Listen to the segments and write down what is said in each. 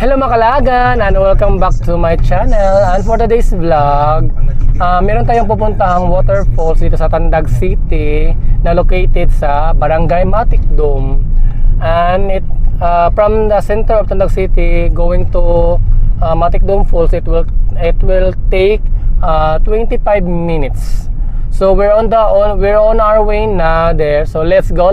Hello mga kalagan and welcome back to my channel. And for today's vlog, meron tayong pupuntahang waterfalls dito sa Tandag City na located sa Barangay Matikdom. And from the center of Tandag City going to Matikdom Falls, it will take 25 minutes. So we're on our way na there. So let's go.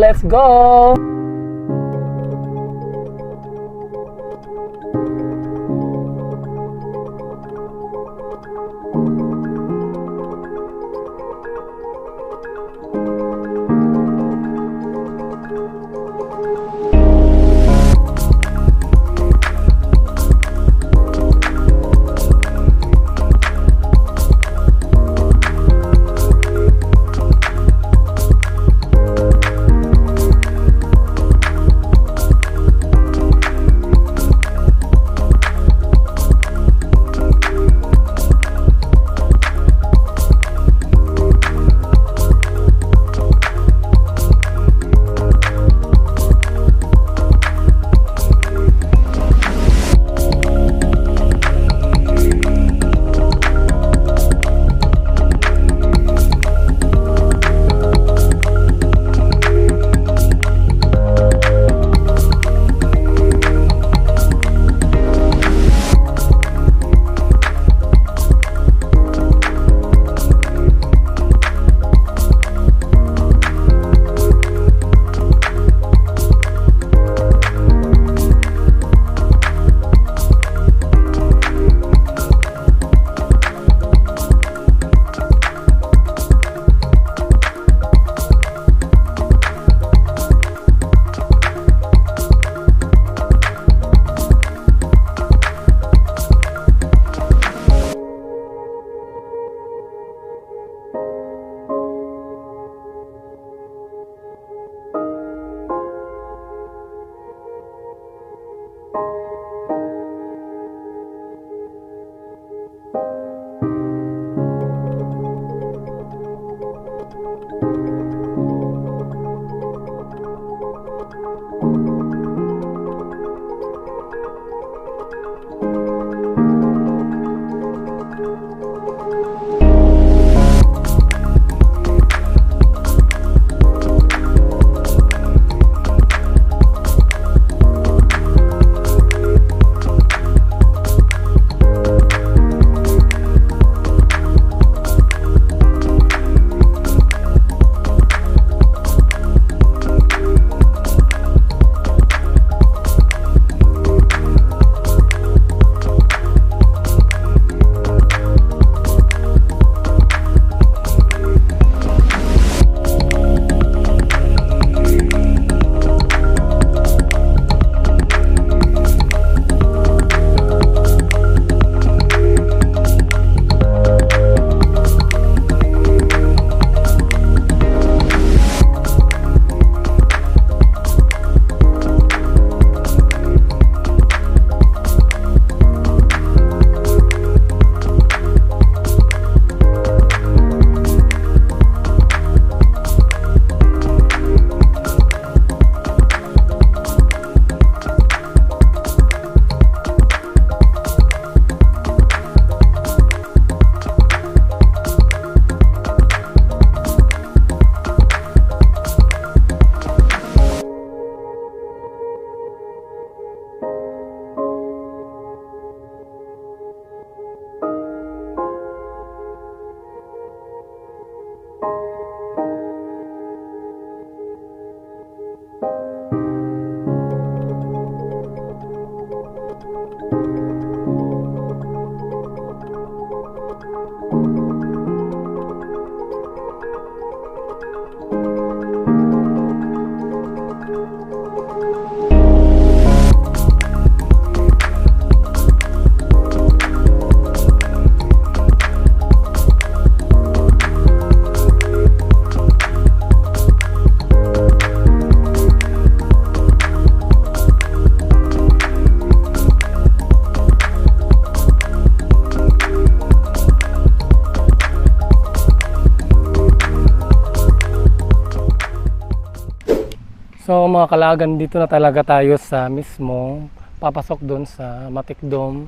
So mga kalagan, dito na talaga tayo sa mismong papasok doon sa Matikdom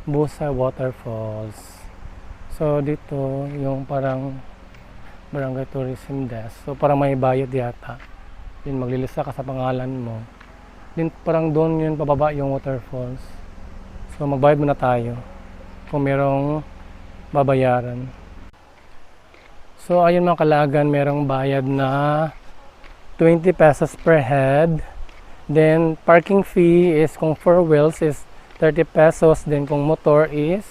Busay Waterfalls. So dito yung parang barangay tourism desk. So parang may bayad yata. Then maglilista ka sa pangalan mo. Then parang doon yun pababa yung waterfalls. So magbayad muna tayo kung merong babayaran. So ayun mga kalagan, merong bayad na 20 pesos per head. Then parking fee is kung 4 wheels is 30 pesos. Then kung motor is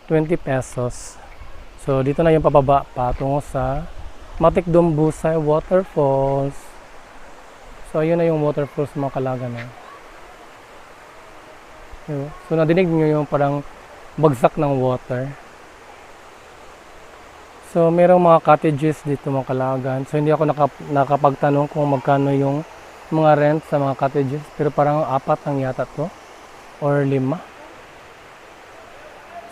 20 pesos. So dito na yung pababa patungo sa Matikdom Busay Waterfalls. So ayun na yung waterfalls mga kalagan. So nadinig nyo yung parang bagsak ng water. So merong mga cottages dito mga kalagan. So hindi ako nakapagtanong kung magkano yung mga rent sa mga cottages. Pero parang 4 ang yata to or 5.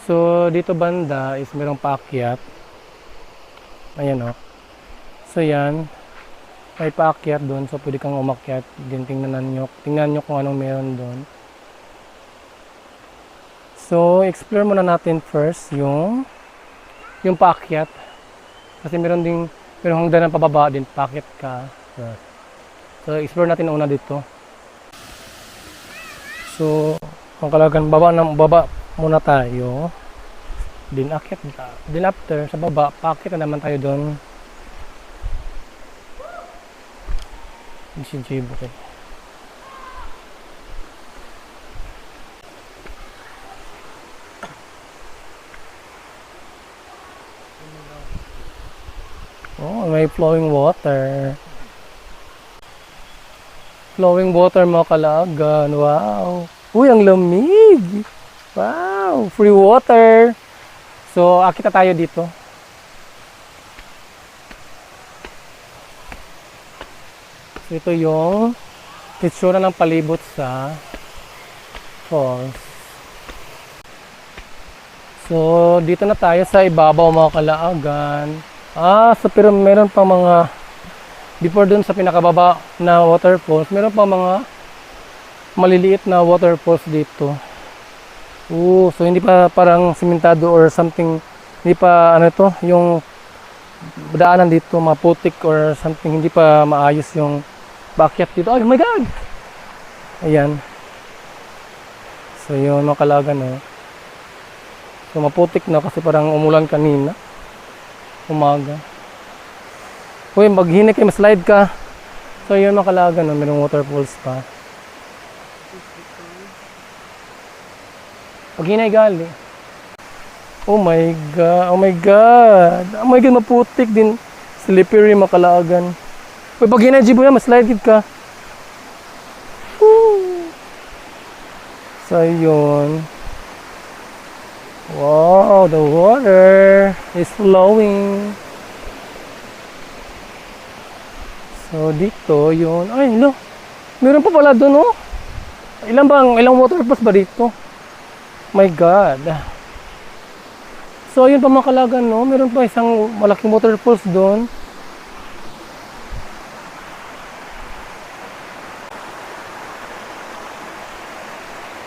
So dito banda is merong paakyat. Ayan o. So yan. May paakyat doon, so pwede kang umakyat. Din tingnan nyo kung anong meron doon. So explore muna natin first yung paakyat. Kasi meron hangganan ng pababa din, paakyat ka. So explore natin una dito. So ang kalagan, baba muna tayo. Din akyat. Din after sa baba, paakyat na naman tayo doon. Si Jibo kayo. Oh, may flowing water. Flowing water mga kalagan. Wow. Uy, ang lamig. Wow, free water. So, akita tayo dito. Ito yung itsura ng palibot sa falls. So, dito na tayo sa ibabaw mga kalaagan. So pero meron pa mga before dun sa pinakababa na waterfalls, meron pa mga maliliit na waterfalls dito. So hindi pa parang simentado or something, hindi pa ano to, yung daanan dito maputik or something, hindi pa maayos yung backyard dito. Oh my god! Ayan. So yun mga kalagan. So maputik na kasi parang umulan kanina. Umaga. Uy, maghinik kayo, slide ka. So yun mga kalagan, mayroong waterfalls pa. Paghinay gali. Oh my god, oh my god. Oh my god, maputik din. Slippery mga kalagan. Uy, paghinay jibo yan, slide ka. Woo. So yun. Wow, the water is flowing. So dito yun. Ay, no. Meron pa pala doon, oh. Ilang waterfalls ba dito? My god. So ayun pa mga kalagan, no. Meron pa isang malaking waterfalls doon.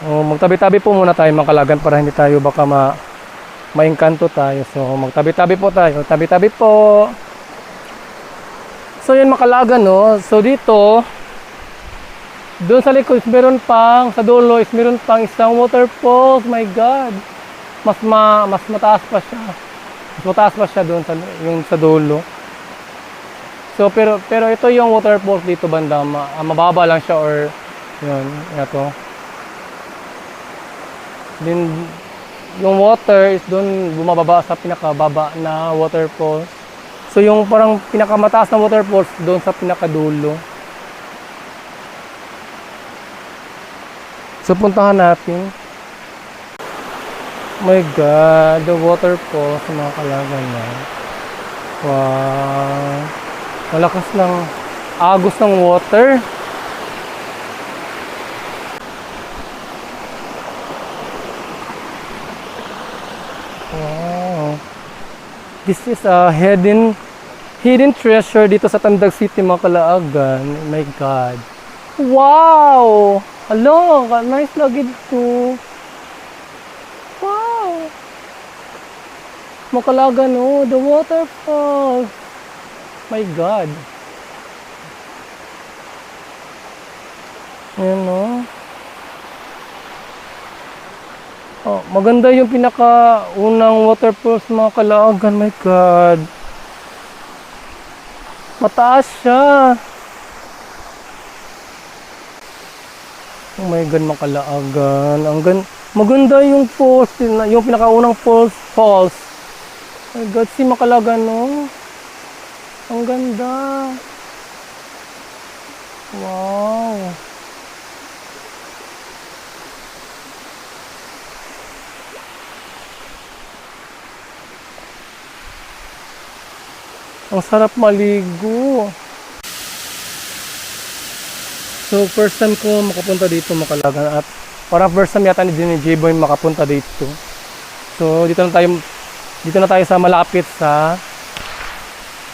Magtabi-tabi po muna tayo mga kalagan para hindi tayo baka maengkanto tayo. So magtabi-tabi po tayo. Tabi-tabi po. So yun mga kalagan, no. So dito doon sa likod meron pang sa dulo is meron pang isang waterfalls. My god. Mas mataas pa siya. Mas mataas pa siya doon sa yung sa dulo. So pero ito yung waterfalls dito banda, mababa lang siya or yun, ito. Then yung water is doon bumababa sa pinakababa na waterfall. So yung parang pinakamataas na waterfalls doon sa pinakadulo. So puntahan natin. Oh my god, the waterfalls mga kalagan na. Wow. Malakas ng agos ng water. Wow. This is a hidden treasure dito sa Tandag City mga kalaagan. Oh my god. Wow! Hello, nice lagi dito. Wow. Makalaga no, the waterfall. My God. Ayan no. Oh, maganda yung pinaka-unang waterfalls mga Kalaagan. My God. Mataas siya. Oh my God, mga Kalaagan. Maganda yung falls, yung pinaka-unang falls. My God, si mga Kalaagan, no? Ang ganda. Wow. Ang sarap maligo. So, first time ko makapunta dito, mga Kalaagan. At parang first time yata ni J-Boy makapunta dito. So, dito na tayo sa malapit sa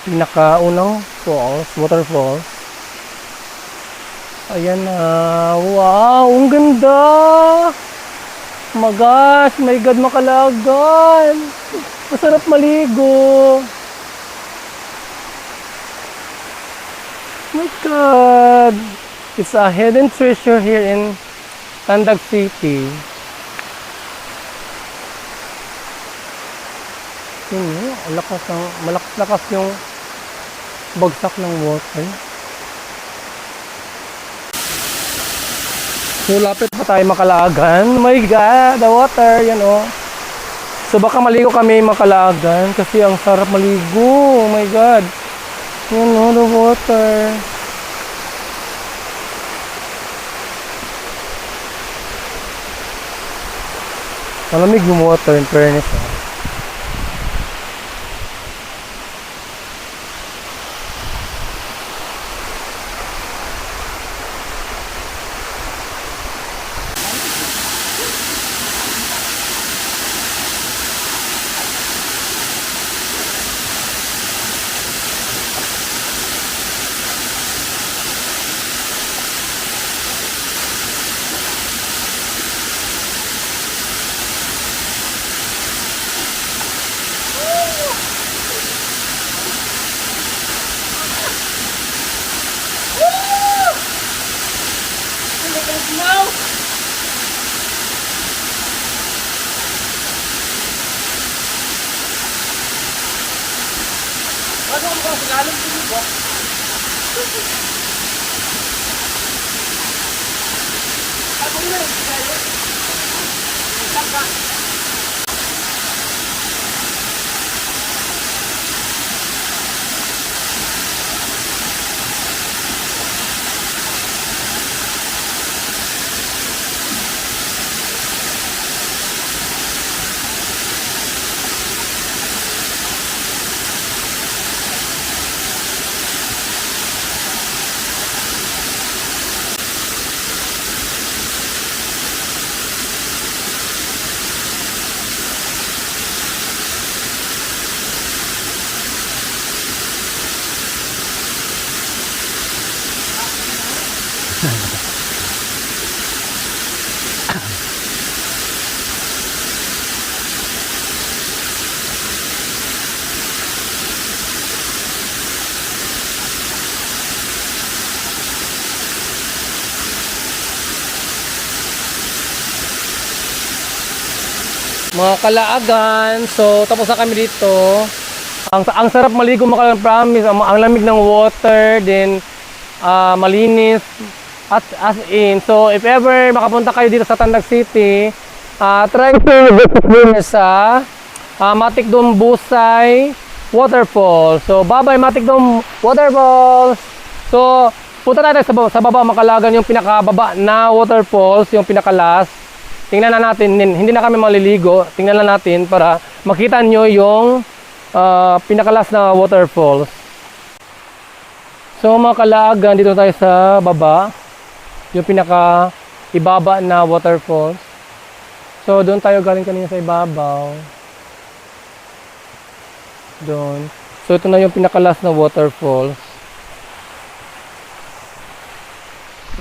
pinakaunang waterfalls. Ayan na. Wow, ang ganda. Oh my gosh, my God, mga Kalaagan. Masarap maligo. My God, it's a hidden treasure here in Tandag City. Yun, malakas yung bagsak ng water. So, lapit pa tayo, mga Kalaagan. My God, the water, yan o. So, baka maligo kami, mga Kalaagan, kasi ang sarap maligo. Oh my God. Yan o, the water. Malamig yung water, in fairness. Mga Kalaagan, so tapos na kami dito. Ang sarap maligo, mga Kalaagan, promise. Ang lamig ng water, then malinis as in. So if ever makapunta kayo dito sa Tandag City, try to visit sa Matikdom Busay Waterfall. So bye-bye Matikdom Waterfalls. So punta tayo sa baba, mga Kalaagan, yung pinakababa na waterfalls, yung pinaka-last. Tingnan na natin, hindi na kami maliligo. Tingnan na natin para makita nyo yung pinakalas na waterfalls. So mga Kalaagan, dito tayo sa baba. Yung pinaka ibaba na waterfalls. So doon tayo galing kanina sa ibabaw. Doon. So ito na yung pinakalas na waterfalls.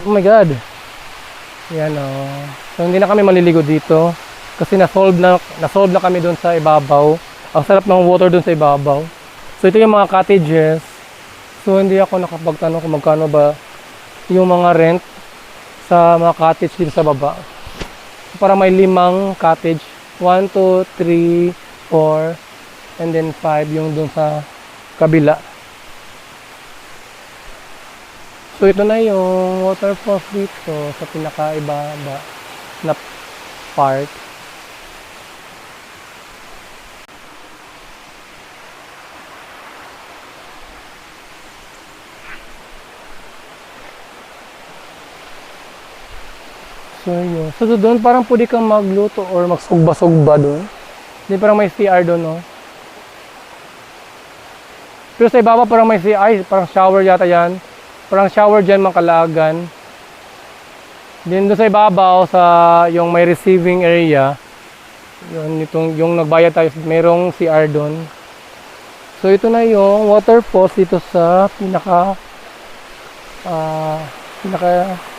Oh my God. Yan o. So hindi na kami maliligo dito kasi na-solve na kami doon sa ibabaw. Ang sarap ng water doon sa ibabaw. So ito yung mga cottages. So hindi ako nakapagtanong kung magkano ba yung mga rent sa mga cottage dito sa baba. So, para may 5 cottage. 1, 2, 3, 4, and then 5 yung doon sa kabila. So ito na yung waterfalls dito sa pinakaibaba na part. So yun. So doon parang pwede kang magluto or magsugba-sugba doon. Hindi parang may CR doon, no? Pero sa ibaba parang may CR, parang shower yata yan. Parang shower dyan, Makalagan. Then doon sa ibabaw, sa yung may receiving area, yung nagbayad tayo, mayroong CR doon. So ito na yung waterfalls dito sa pinaka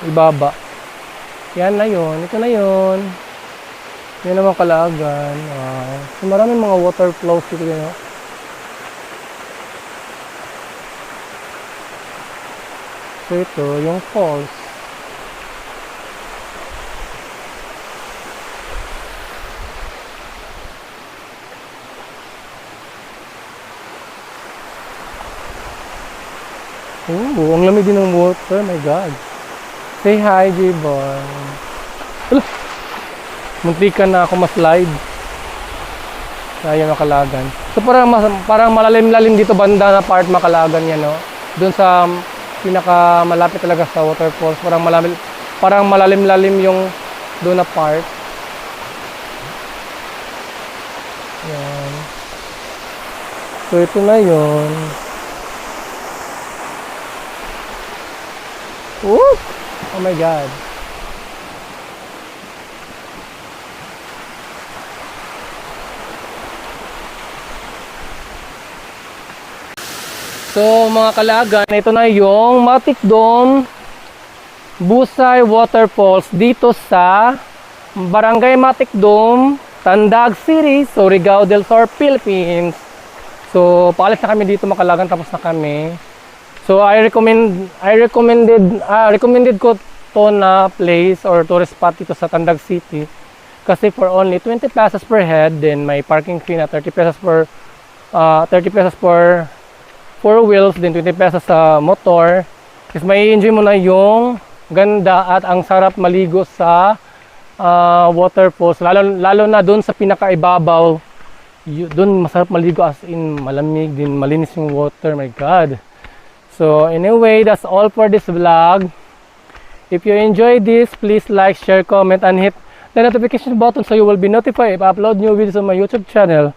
ibaba. Yan na yun, ito na yun. Yan naman Kalagan. Wow. So maraming mga water flows dito, you know? So ito, yung falls. Oh, ang lamig din ng water, my God. Say hi, J-Boy. Muntikan na ako ma-slide. Kaya Makalagan. So parang malalim-lalim dito banda na part Makalagan yan, no? Doon sa pinaka malapit talaga sa waterfalls, parang malalim-lalim yung doon na part. Yan. So ito na yun. Woo! Oh my God. So mga Kalagan, ito na yung Matikdom Busay Waterfalls dito sa Barangay Matikdom, Tandag City, Surigao del Sur, Philippines. So paalis na kami dito mga Kalagan, tapos na kami. So recommended ko to na place or tourist spot dito sa Tandag City kasi for only 20 pesos per head, then may parking fee na 30 pesos per 4 wheels, din 20 pesos sa motor. Kasi may enjoy mo na yung ganda at ang sarap maligo sa waterfalls, lalo na doon sa pinakaibabaw. Doon masarap maligo, as in malamig din, malinis yung water, my God. So anyway, that's all for this vlog. If you enjoyed this, please like, share, comment, and hit the notification button so you will be notified if I upload new videos on my YouTube channel.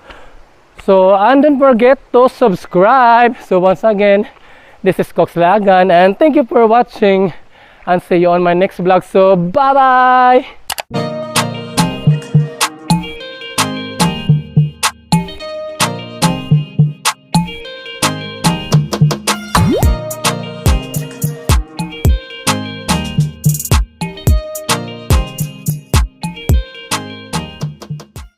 So, and don't forget to subscribe. So once again, this is Cox Lagan, and thank you for watching, and see you on my next vlog. So bye bye.